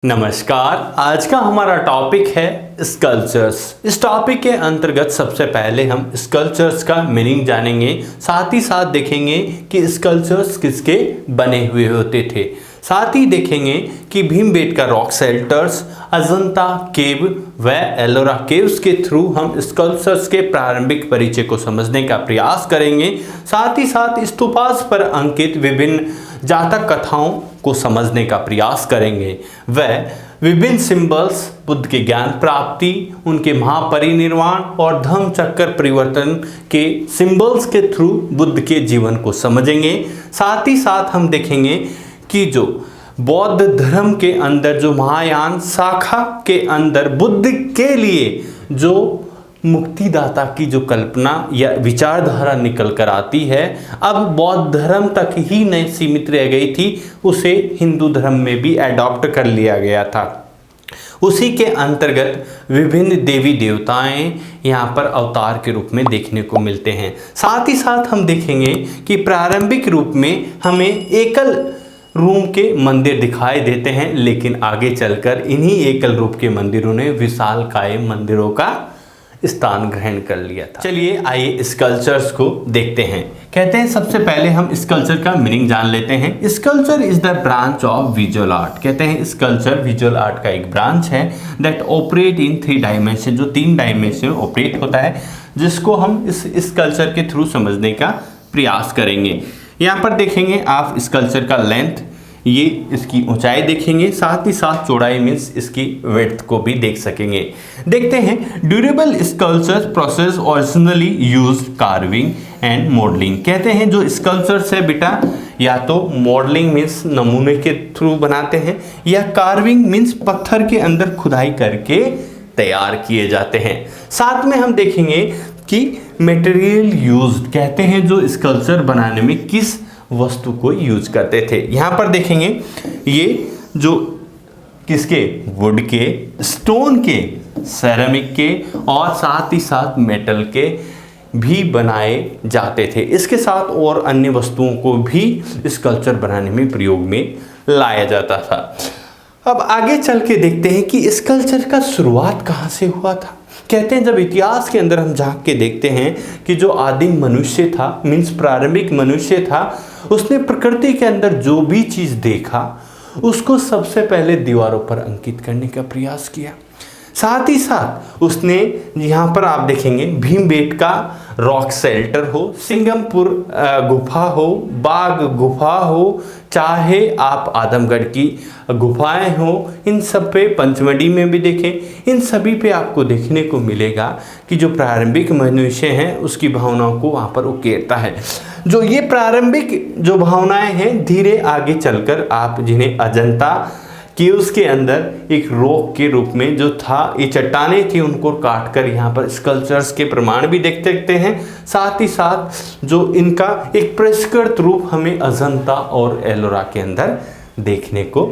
नमस्कार। आज का हमारा टॉपिक है स्कल्पचर्स। इस टॉपिक के अंतर्गत सबसे पहले हम स्कल्पचर्स का मीनिंग जानेंगे, साथ ही साथ देखेंगे कि स्कल्पचर्स किसके बने हुए होते थे। साथ ही देखेंगे कि भीमबेटका रॉक शेल्टर्स, अजंता केव व एलोरा केव्स के थ्रू हम स्कल्पचर्स के प्रारंभिक परिचय को समझने का प्रयास करेंगे। साथ ही साथ स्तूपास पर अंकित विभिन्न जातक कथाओं को समझने का प्रयास करेंगे व विभिन्न सिंबल्स, बुद्ध के ज्ञान प्राप्ति, उनके महापरिनिर्वाण और धम्म चक्र परिवर्तन के सिंबल्स के थ्रू बुद्ध के जीवन को समझेंगे। साथ ही साथ हम देखेंगे कि जो बौद्ध धर्म के अंदर, जो महायान शाखा के अंदर बुद्ध के लिए जो मुक्तिदाता की जो कल्पना या विचारधारा निकल कर आती है, अब बौद्ध धर्म तक ही नहीं सीमित रह गई थी, उसे हिंदू धर्म में भी एडॉप्ट कर लिया गया था। उसी के अंतर्गत विभिन्न देवी देवताएं यहाँ पर अवतार के रूप में देखने को मिलते हैं। साथ ही साथ हम देखेंगे कि प्रारंभिक रूप में हमें एकल रूम के मंदिर दिखाई देते हैं, लेकिन आगे चलकर इन्हीं एकल रूप के मंदिरों ने विशालकाय मंदिरों का स्थान ग्रहण कर लिया था। चलिए आइए स्कल्पचर्स को देखते हैं। कहते हैं सबसे पहले हम स्कल्पचर का मीनिंग जान लेते हैं। Sculpture is the branch of visual art. कहते हैं स्कल्पचर विजुअल आर्ट का एक ब्रांच है दैट ऑपरेट इन 3 डायमेंशन, जो 3 डायमेंशन में ऑपरेट होता है, जिसको हम इस स्कल्पचर के थ्रू समझने का प्रयास करेंगे। यहाँ पर देखेंगे आप स्कल्पचर का लेंथ, ये इसकी ऊंचाई देखेंगे, साथ ही साथ चौड़ाई मीन्स इसकी विड्थ को भी देख सकेंगे। देखते हैं durable sculpture process originally used carving and modelling. कहते हैं जो स्कल्पचर्स है बेटा, या तो मॉडलिंग मीन्स नमूने के थ्रू बनाते हैं, या कार्विंग मीन्स पत्थर के अंदर खुदाई करके तैयार किए जाते हैं। साथ में हम देखेंगे कि मटेरियल यूज्ड, कहते हैं जो स्कल्पचर बनाने में किस वस्तु को यूज करते थे। यहाँ पर देखेंगे ये जो किसके, वुड के, स्टोन के, सेरेमिक के और साथ ही साथ मेटल के भी बनाए जाते थे। इसके साथ और अन्य वस्तुओं को भी स्कल्पचर बनाने में प्रयोग में लाया जाता था। अब आगे चल के देखते हैं कि स्कल्पचर का शुरुआत कहाँ से हुआ था। कहते हैं जब इतिहास के अंदर हम झांक के देखते हैं कि जो आदिम मनुष्य था, मीन्स प्रारंभिक मनुष्य था, उसने प्रकृति के अंदर जो भी चीज़ देखा उसको सबसे पहले दीवारों पर अंकित करने का प्रयास किया। साथ ही साथ उसने, यहाँ पर आप देखेंगे भीमबेटका रॉक शेल्टर हो, सिंगमपुर गुफा हो, बाग गुफा हो, चाहे आप आदमगढ़ की गुफाएं हो, इन सब पे, पंचमढ़ी में भी देखें, इन सभी पे आपको देखने को मिलेगा कि जो प्रारंभिक मनुष्य हैं उसकी भावनाओं को वहाँ पर उकेरता है। जो ये प्रारंभिक जो भावनाएं हैं, धीरे आगे चलकर आप जिन्हें अजंता कि उसके अंदर एक रॉक के रूप में जो था, ये चट्टानें थी, उनको काट कर यहाँ पर स्कल्पचर्स के प्रमाण भी देख सकते हैं। साथ ही साथ जो इनका एक परिष्कृत रूप हमें अजंता और एलोरा के अंदर देखने को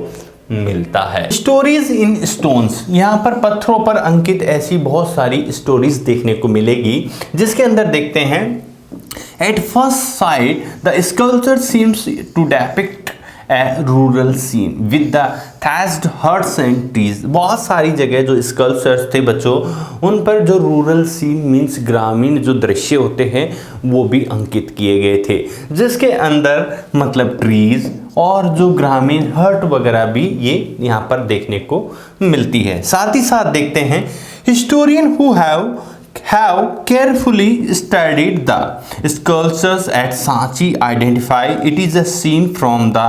मिलता है। स्टोरीज इन स्टोन्स, यहाँ पर पत्थरों पर अंकित ऐसी बहुत सारी स्टोरीज देखने को मिलेगी, जिसके अंदर देखते हैं at first sight the sculpture seems to depict a rural scene with the thatched huts and trees. बहुत सारी जगह जो स्कल्पचर्स थे बच्चों, उन पर जो रूरल सीन मीन्स ग्रामीण जो दृश्य होते हैं वो भी अंकित किए गए थे, जिसके अंदर मतलब ट्रीज और जो ग्रामीण हट वगैरह भी ये यहाँ पर देखने को मिलती है। साथ ही साथ देखते हैं historian who have carefully studied the sculptures at Sanchi identify it is a scene from the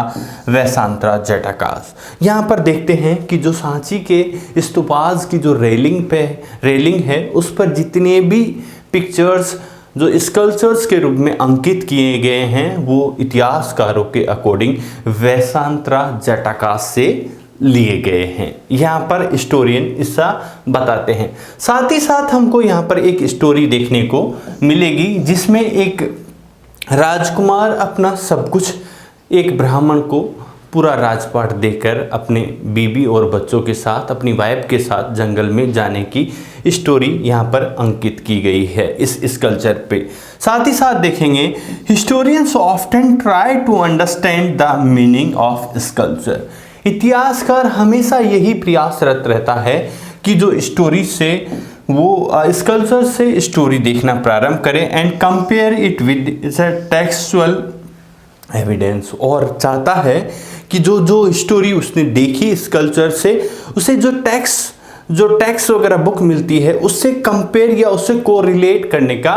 Vesantara Jatakas। यहाँ पर देखते हैं कि जो सांची के स्तूपास की जो रेलिंग है, उस पर जितने भी पिक्चर्स जो स्कल्पचर्स के रूप में अंकित किए गए हैं, वो इतिहासकारों के अकॉर्डिंग वेसांतरा जटाकास से लिए गए हैं। यहाँ पर हिस्टोरियन इसका बताते हैं। साथ ही साथ हमको यहाँ पर एक स्टोरी देखने को मिलेगी, जिसमें एक राजकुमार अपना सब कुछ एक ब्राह्मण को पूरा राजपाट देकर अपने बीबी और बच्चों के साथ, अपनी वाइफ के साथ जंगल में जाने की स्टोरी यहाँ पर अंकित की गई है इस स्कल्पचर पे। साथ ही साथ देखेंगे historians often try to understand the meaning of sculpture. इतिहासकार हमेशा यही प्रयासरत रहता है कि जो स्टोरी से वो स्कल्पचर से स्टोरी देखना प्रारंभ करें and compare it with textual evidence, और चाहता है कि जो स्टोरी उसने देखी स्कल्पचर से, उसे जो टेक्स्ट वगैरह बुक मिलती है उससे कंपेयर या उससे कोरिलेट करने का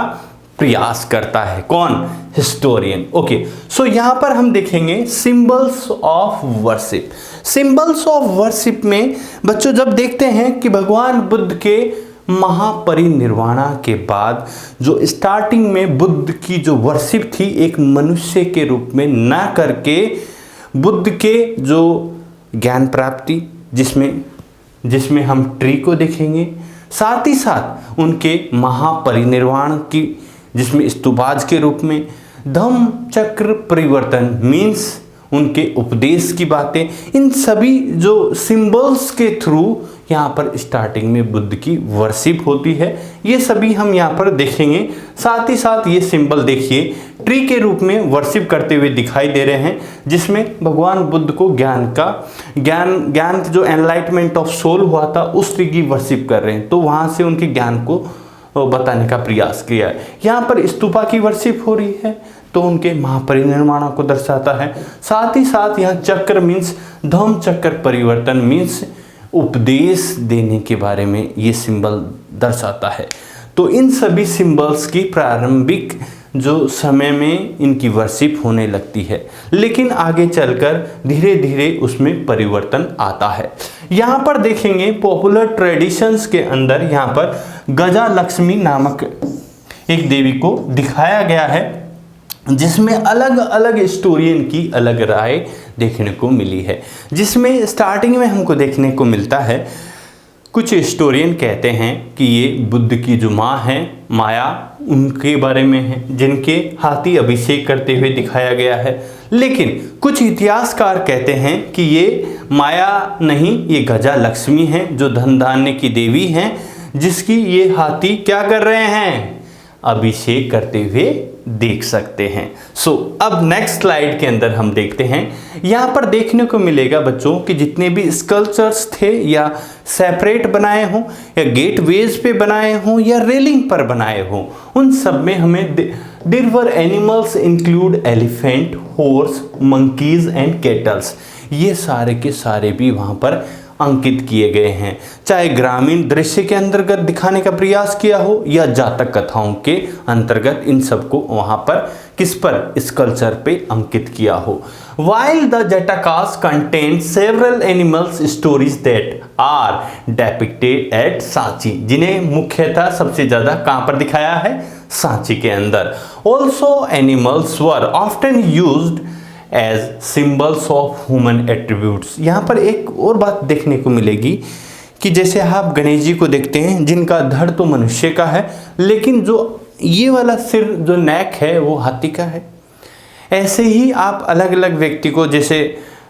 प्रयास करता है। कौन? हिस्टोरियन। ओके, सो यहां पर हम देखेंगे symbols of worship. Symbols of worship में बच्चों जब देखते हैं कि भगवान बुद्ध के महापरिनिर्वाणा के बाद जो स्टार्टिंग में बुद्ध की जो वर्शिप थी एक मनुष्य के रूप में ना करके बुद्ध के जो ज्ञान प्राप्ति जिसमें हम ट्री को देखेंगे, साथ ही साथ उनके महापरिनिर्वाण की जिसमें स्तुपाज के रूप में धम्म चक्र परिवर्तन मीन्स उनके उपदेश की बातें, इन सभी जो सिंबल्स के थ्रू यहाँ पर स्टार्टिंग में बुद्ध की वर्शिप होती है, ये सभी हम यहाँ पर देखेंगे। साथ ही साथ ये सिंबल देखिए ट्री के रूप में वर्शिप करते हुए दिखाई दे रहे हैं, जिसमें भगवान बुद्ध को ज्ञान जो एनलाइटमेंट ऑफ सोल हुआ था उस ट्री की वर्शिप कर रहे हैं, तो वहाँ से उनके ज्ञान को बताने का प्रयास किया है। यहाँ पर स्तूपा की वर्शिप हो रही है तो उनके महापरिनिर्वाण को दर्शाता है। साथ ही साथ यहाँ चक्र मीन्स धम्म चक्र परिवर्तन मीन्स उपदेश देने के बारे में ये सिंबल दर्शाता है। तो इन सभी सिंबल्स की प्रारंभिक जो समय में इनकी वर्शिप होने लगती है, लेकिन आगे चलकर धीरे धीरे उसमें परिवर्तन आता है। यहाँ पर देखेंगे पॉपुलर ट्रेडिशंस के अंदर यहाँ पर गजा लक्ष्मी नामक एक देवी को दिखाया गया है, जिसमें अलग अलग हिस्टोरियन की अलग राय देखने को मिली है। जिसमें स्टार्टिंग में हमको देखने को मिलता है, कुछ हिस्टोरियन कहते हैं कि ये बुद्ध की जो माँ है माया उनके बारे में है, जिनके हाथी अभिषेक करते हुए दिखाया गया है। लेकिन कुछ इतिहासकार कहते हैं कि ये माया नहीं, ये गजा लक्ष्मी है जो धन धान्य की देवी हैं, जिसकी ये हाथी क्या कर रहे हैं? अभिषेक करते हुए देख सकते हैं। अब नेक्स्ट स्लाइड के अंदर हम देखते हैं, यहाँ पर देखने को मिलेगा बच्चों कि जितने भी स्कल्पचर्स थे या सेपरेट बनाए हों या गेटवेज पे बनाए हों या रेलिंग पर बनाए हों, उन सब में हमें there were animals include elephant, horse, monkeys and cattles, ये सारे के सारे भी वहाँ पर अंकित किए गए हैं। चाहे ग्रामीण दृश्य के अंतर्गत दिखाने का प्रयास किया हो या जातक कथाओं के अंतर्गत, इन सबको वहां पर किस पर? स्कल्पचर पे अंकित किया हो। While the Jatakas contain several animals stories that are depicted at Sanchi, जिन्हें मुख्यतः सबसे ज्यादा कहां पर दिखाया है? सांची के अंदर। Also animals were often used as symbols of human attributes. यहाँ पर एक और बात देखने को मिलेगी कि जैसे आप गणेश जी को देखते हैं जिनका धड़ तो मनुष्य का है, लेकिन जो ये वाला सिर जो नेक है वो हाथी का है। ऐसे ही आप अलग अलग व्यक्ति को जैसे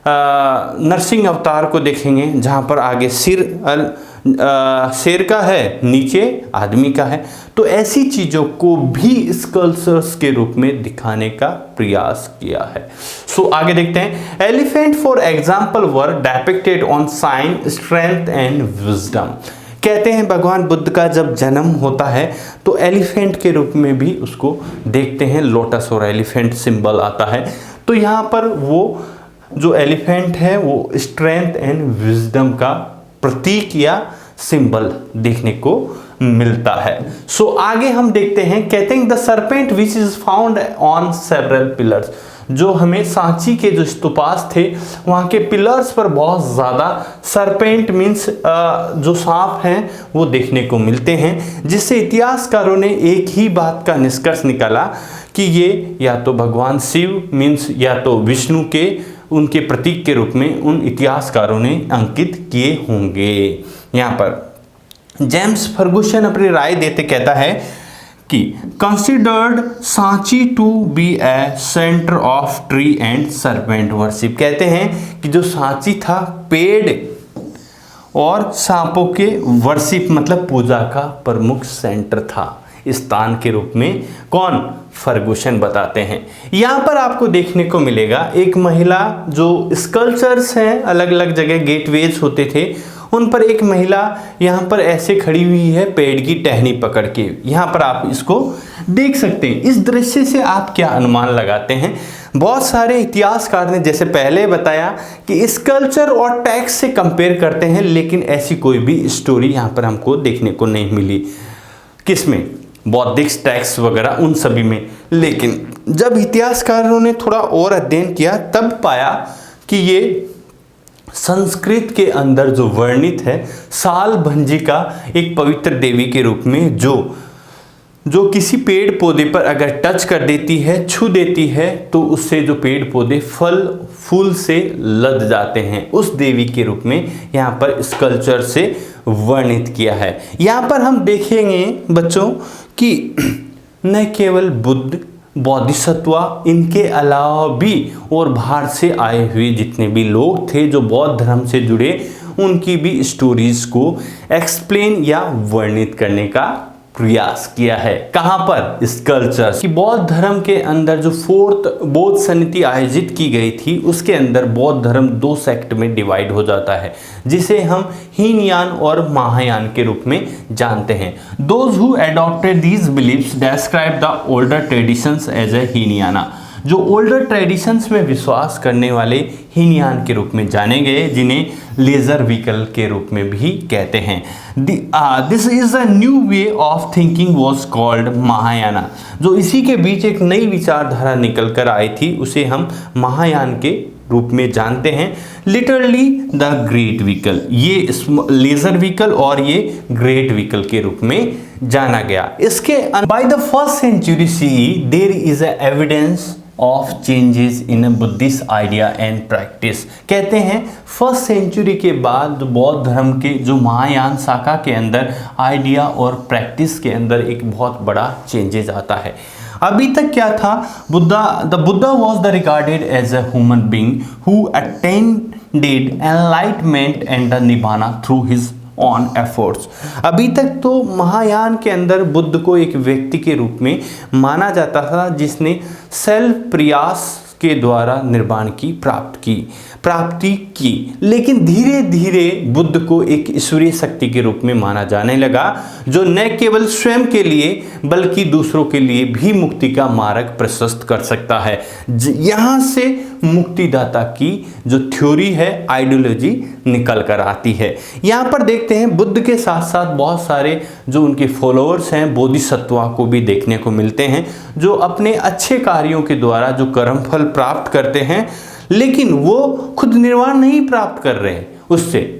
नरसिंह अवतार को देखेंगे जहाँ पर आगे सिर शेर का है, नीचे आदमी का है। तो ऐसी चीज़ों को भी स्कल्पचर्स के रूप में दिखाने का प्रयास किया है। आगे देखते हैं। Elephant for example were depicted on sign, strength and wisdom. कहते हैं भगवान बुद्ध का जब जन्म होता है तो एलिफेंट के रूप में भी उसको देखते हैं, लोटस और एलिफेंट सिंबल आता है। तो यहाँ पर वो जो एलिफेंट है वो स्ट्रेंथ एंड विजडम का प्रतीक या सिंबल देखने को मिलता है। आगे हम देखते हैं। कहते हैं the serpent which is found on several pillars, जो हमें सांची के जो स्तूपास थे वहाँ के पिलर्स पर बहुत ज़्यादा सरपेंट मीन्स जो सांप हैं वो देखने को मिलते हैं, जिससे इतिहासकारों ने एक ही बात का निष्कर्ष निकाला कि ये या तो भगवान शिव मीन्स या तो विष्णु के उनके प्रतीक के रूप में उन इतिहासकारों ने अंकित किए होंगे। यहाँ पर जेम्स फर्गुसन अपनी राय देते कहता है कि considered Sanchi to be a centre of tree and serpent worship. कहते हैं कि जो सांची था पेड़ और सांपों के वर्शिप मतलब पूजा का प्रमुख सेंटर था। स्थान के रूप में कौन फर्गुसन बताते हैं। यहाँ पर आपको देखने को मिलेगा एक महिला, जो स्कल्पचर्स हैं अलग अलग जगह गेटवेज होते थे उन पर एक महिला यहाँ पर ऐसे खड़ी हुई है पेड़ की टहनी पकड़ के। यहाँ पर आप इसको देख सकते हैं। इस दृश्य से आप क्या अनुमान लगाते हैं? बहुत सारे इतिहासकार ने जैसे पहले बताया कि स्कल्पचर और टेक्स्ट से कंपेयर करते हैं, लेकिन ऐसी कोई भी स्टोरी यहाँ पर हमको देखने को नहीं मिली। किसमें? बौद्धिक टेक्स्ट वगैरह उन सभी में। लेकिन जब इतिहासकारों ने थोड़ा और अध्ययन किया तब पाया कि ये संस्कृत के अंदर जो वर्णित है साल भंजिका एक पवित्र देवी के रूप में, जो किसी पेड़ पौधे पर अगर टच कर देती है, छू देती है, तो उससे जो पेड़ पौधे फल फूल से लद जाते हैं, उस देवी के रूप में यहाँ पर स्कल्पचर से वर्णित किया है। यहाँ पर हम देखेंगे बच्चों कि न केवल बुद्ध, बोधिसत्व, इनके अलावा भी और बाहर से आए हुए जितने भी लोग थे जो बौद्ध धर्म से जुड़े, उनकी भी स्टोरीज को एक्सप्लेन या वर्णित करने का प्रयास किया है। कहाँ पर? स्कल्पचर्स। कि बौद्ध धर्म के अंदर जो 4th बौद्ध समिति आयोजित की गई थी उसके अंदर बौद्ध धर्म 2 सेक्ट में डिवाइड हो जाता है, जिसे हम हीनयान और महायान के रूप में जानते हैं। Those who adopted these beliefs describe the older traditions as a Hinayana. जो ओल्डर ट्रेडिशंस में विश्वास करने वाले हीनयान के रूप में जाने गए, जिन्हें लेजर व्हीकल के रूप में भी कहते हैं। This is a new way of thinking was called Mahayana. जो इसी के बीच एक नई विचारधारा निकल कर आई थी उसे हम महायान के रूप में जानते हैं। लिटरली द ग्रेट व्हीकल, ये लेजर व्हीकल और ये ग्रेट व्हीकल के रूप में जाना गया। इसके by the 1st century CE there is a evidence of changes in Buddhist idea and practice. कहते हैं 1st century के बाद बौद्ध धर्म के जो महायान शाखा के अंदर आइडिया और प्रैक्टिस के अंदर एक बहुत बड़ा चेंजेस आता है। अभी तक क्या था? The Buddha was the regarded as a human being who attended enlightenment and the निभाना थ्रू हिज ऑन एफर्ट्स। अभी तक तो महायान के अंदर बुद्ध को एक व्यक्ति के रूप में माना जाता था जिसने सेल्फ प्रयास के द्वारा निर्वाण की प्राप्ति की। लेकिन धीरे धीरे बुद्ध को एक ईश्वरीय शक्ति के रूप में माना जाने लगा, जो न केवल स्वयं के लिए बल्कि दूसरों के लिए भी मुक्ति का मार्ग प्रशस्त कर सकता है। यहाँ से मुक्तिदाता की जो थ्योरी है, आइडियोलॉजी निकल कर आती है। यहाँ पर देखते हैं बुद्ध के साथ साथ बहुत सारे जो उनके फॉलोअर्स हैं बोधिसत्व को भी देखने को मिलते हैं, जो अपने अच्छे कार्यों के द्वारा जो कर्मफल प्राप्त करते हैं, लेकिन वो खुद निर्वाण नहीं प्राप्त कर रहे हैं,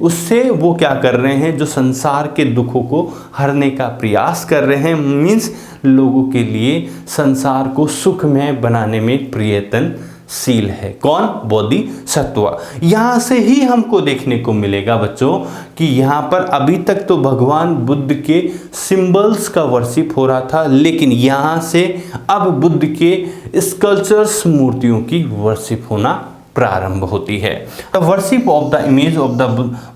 उससे वो क्या कर रहे हैं, जो संसार के दुखों को हरने का प्रयास कर रहे हैं। मीन्स लोगों के लिए संसार को सुखमय बनाने में प्रयत्नशील है। कौन? बोधिसत्व। यहाँ से ही हमको देखने को मिलेगा बच्चों कि यहाँ पर अभी तक तो भगवान बुद्ध के सिंबल्स का वर्शिप हो रहा था, लेकिन यहाँ से अब बुद्ध के स्कल्पचर्स मूर्तियों की वर्शिप होना प्रारंभ होती है। The worship of the image of the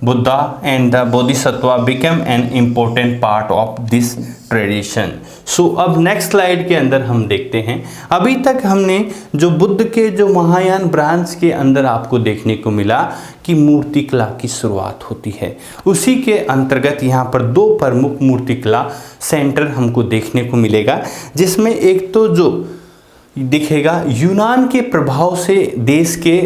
Buddha and the Bodhisattva become an important part of this tradition. So अब नेक्स्ट स्लाइड के अंदर हम देखते हैं, अभी तक हमने जो बुद्ध के जो महायान ब्रांच के अंदर आपको देखने को मिला कि मूर्ति कला की शुरुआत होती है। उसी के अंतर्गत यहाँ पर 2 प्रमुख मूर्ति कला सेंटर हमको देखने को मिलेगा, जिसमें एक तो जो दिखेगा यूनान के प्रभाव से देश के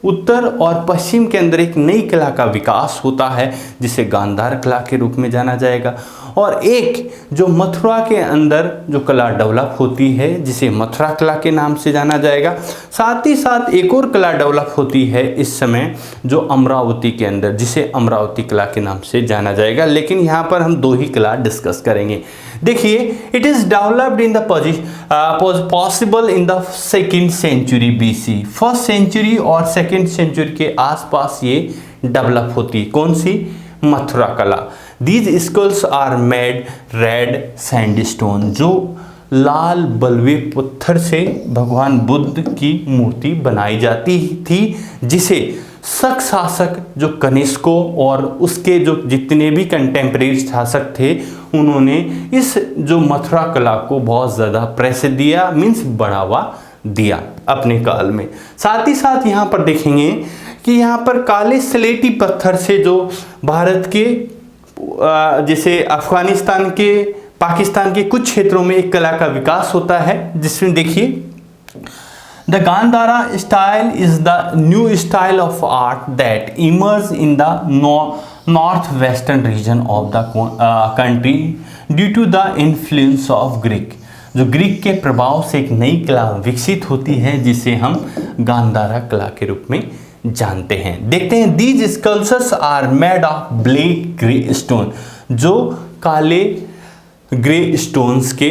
उत्तर और पश्चिम के अंदर एक नई कला का विकास होता है, जिसे गांधार कला के रूप में जाना जाएगा। और एक जो मथुरा के अंदर जो कला डेवलप होती है, जिसे मथुरा कला के नाम से जाना जाएगा। साथ ही साथ एक और कला डेवलप होती है इस समय जो अमरावती के अंदर, जिसे अमरावती कला के नाम से जाना जाएगा। लेकिन यहाँ पर हम 2 ही कला डिस्कस करेंगे। देखिए, it is developed in the possible in the 2nd century BC। 1st century और 2nd century के आसपास ये डेवलप होती। कौन सी? मथुरा कला। These skulls are made red sandstone, जो लाल बलुए पत्थर से भगवान बुद्ध की मूर्ति बनाई जाती थी, जिसे शक शासक जो कनिष्कों और उसके जो जितने भी कंटेम्प्रेरी शासक थे, उन्होंने इस जो मथुरा कला को बहुत ज़्यादा प्रसिद्ध दिया, मीन्स बढ़ावा दिया अपने काल में। साथ ही साथ यहाँ पर देखेंगे कि यहाँ पर काले स्लेटी पत्थर से जो भारत के जैसे अफगानिस्तान के, पाकिस्तान के कुछ क्षेत्रों में एक कला का विकास होता है, जिसमें देखिए The Gandhara style is the new style of art that emerged in the northwestern region of the country due to the influence of Greek। जो ग्रीक के प्रभाव से एक नई कला विकसित होती है जिसे हम गांधारा कला के रूप में जानते हैं। देखते हैं, these sculptures are made of black grey stone, जो काले ग्रे स्टोन्स के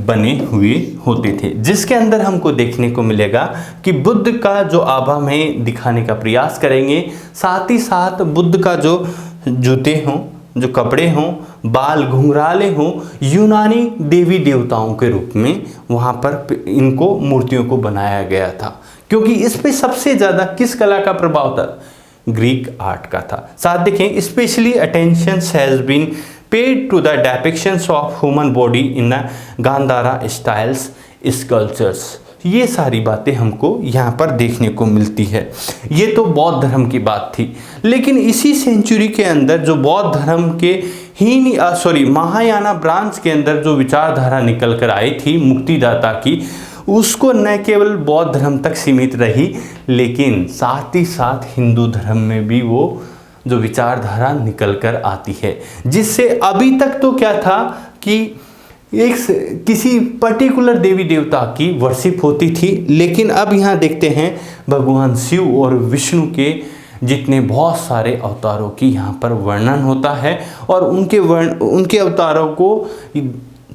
बने हुए होते थे, जिसके अंदर हमको देखने को मिलेगा कि बुद्ध का जो आभा में दिखाने का प्रयास करेंगे। साथ ही साथ बुद्ध का जो जूते हों, जो कपड़े हों, बाल घुंघराले हों, यूनानी देवी देवताओं के रूप में वहाँ पर इनको मूर्तियों को बनाया गया था, क्योंकि इस पे सबसे ज़्यादा किस कला का प्रभाव था? ग्रीक आर्ट का था। साथ देखें, specially attention has been paid to the depictions of human body in the Gandhara styles sculptures. ये सारी बातें हमको यहाँ पर देखने को मिलती है। ये तो बौद्ध धर्म की बात थी, लेकिन इसी सेंचुरी के अंदर जो बौद्ध धर्म के महायाना ब्रांच के अंदर जो विचारधारा निकल कर आई थी मुक्तिदाता की, उसको न केवल बौद्ध धर्म तक सीमित रही, लेकिन साथ ही साथ हिंदू धर्म में भी वो जो विचारधारा निकल कर आती है, जिससे अभी तक तो क्या था कि एक किसी पर्टिकुलर देवी देवता की वर्शिप होती थी, लेकिन अब यहाँ देखते हैं भगवान शिव और विष्णु के जितने बहुत सारे अवतारों की यहाँ पर वर्णन होता है, और उनके अवतारों को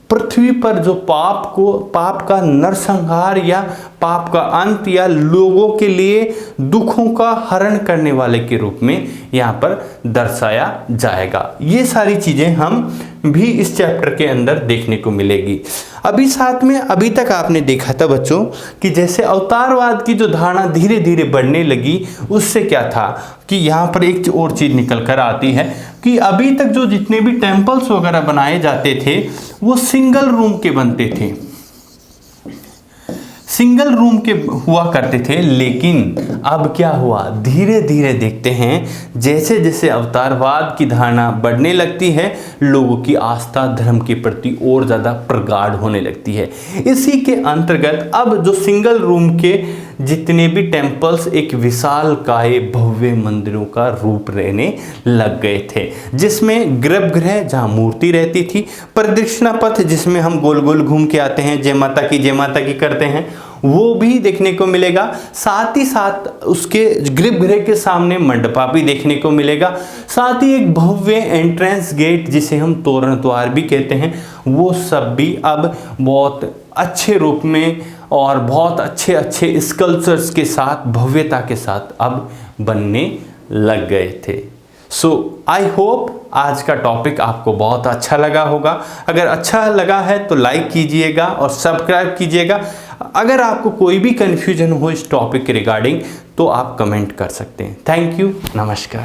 पृथ्वी पर जो पाप का नरसंहार या पाप का अंत या लोगों के लिए दुखों का हरण करने वाले के रूप में यहाँ पर दर्शाया जाएगा। ये सारी चीज़ें हम भी इस चैप्टर के अंदर देखने को मिलेगी। अभी साथ में अभी तक आपने देखा था बच्चों कि जैसे अवतारवाद की जो धारणा धीरे धीरे बढ़ने लगी, उससे क्या था कि यहाँ पर एक और चीज़ निकल कर आती है कि अभी तक जो जितने भी टेम्पल्स वगैरह बनाए जाते थे वो सिंगल रूम के बनते थे, सिंगल रूम के हुआ करते थे। लेकिन अब क्या हुआ, धीरे धीरे देखते हैं जैसे जैसे अवतारवाद की धारणा बढ़ने लगती है, लोगों की आस्था धर्म के प्रति और ज़्यादा प्रगाढ़ होने लगती है। इसी के अंतर्गत अब जो सिंगल रूम के जितने भी टेम्पल्स एक विशालकाय भव्य मंदिरों का रूप लेने लग गए थे, जिसमें गर्भगृह जहाँ मूर्ति रहती थी, प्रदक्षिणा पथ जिसमें हम गोल गोल घूम के आते हैं, जय माता की करते हैं, वो भी देखने को मिलेगा। साथ ही साथ उसके गर्भगृह के सामने मंडपा भी देखने को मिलेगा। साथ ही एक भव्य एंट्रेंस गेट जिसे हम तोरण द्वार भी कहते हैं, वो सब भी अब बहुत अच्छे रूप में और बहुत अच्छे अच्छे स्कल्पचर्स के साथ, भव्यता के साथ अब बनने लग गए थे। सो आई होप आज का टॉपिक आपको बहुत अच्छा लगा होगा। अगर अच्छा लगा है तो लाइक कीजिएगा और सब्सक्राइब कीजिएगा। अगर आपको कोई भी कन्फ्यूजन हो इस टॉपिक के रिगार्डिंग तो आप कमेंट कर सकते हैं। थैंक यू, नमस्कार।